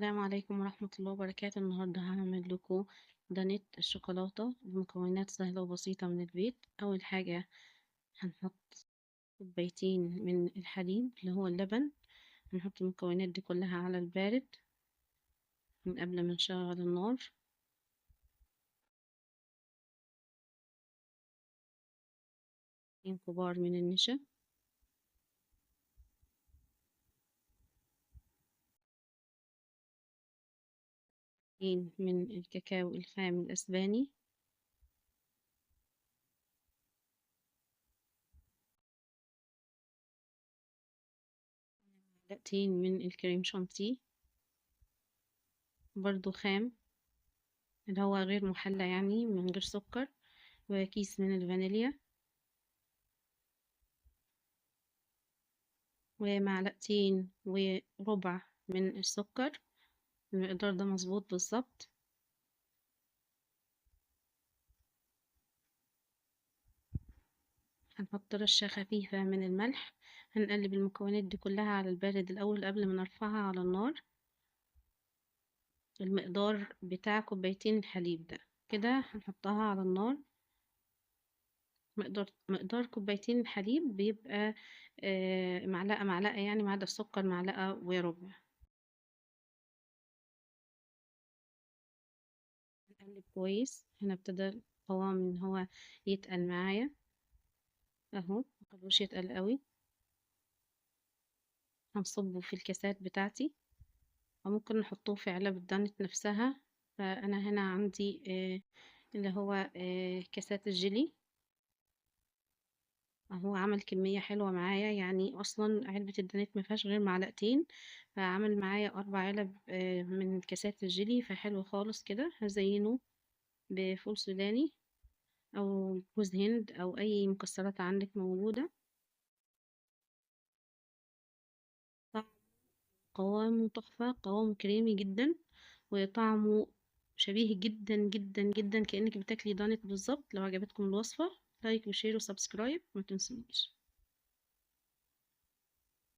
السلام عليكم ورحمة الله وبركاته. النهاردة هعمل لكم دانيت الشوكولاتة بمكونات سهلة وبسيطة من البيت. أول حاجة هنحط كوبايتين من الحليب اللي هو اللبن. هنحط المكونات دي كلها على البارد من قبل ما نشغل النار. كبار من النشا، من الكاكاو الخام الأسباني، معلقتين من الكريم شانتيه برضو خام اللي هو غير محلى يعني من غير سكر، وكيس من الفانيليا، ومعلقتين وربع من السكر. المقدار ده مظبوط بالظبط. هنحط رشة خفيفة من الملح. هنقلب المكونات دي كلها على البارد الأول قبل ما نرفعها على النار. المقدار بتاع كوبايتين الحليب ده كده هنحطها على النار. مقدار كوبايتين الحليب بيبقى معلقة معلقة، يعني ما عدا السكر معلقة وربع. نقلب كويس. هنا ابتدى القوام ان هو يتقل معايا اهو، مخلوش يتقل قوي. هنصبه في الكاسات بتاعتي، أو ممكن نحطه في علب الدانت نفسها. فأنا هنا عندي اللي هو كاسات الجيلي اهو. عمل كمية حلوة معايا، يعني أصلا علبة الدانت مفيهاش غير معلقتين، فعمل معايا 4 علب من كاسات الجيلي، فحلو خالص كده. هزينه بفول سوداني أو جوز هند أو أي مكسرات عندك موجودة. قوامه تحفة، قوامه كريمي جدا، وطعمه شبيه جدا جدا جدا كأنك بتاكلي دانت بالظبط. لو عجبتكم الوصفة لايك وشير وسبسكرايب، ما تنسونيش.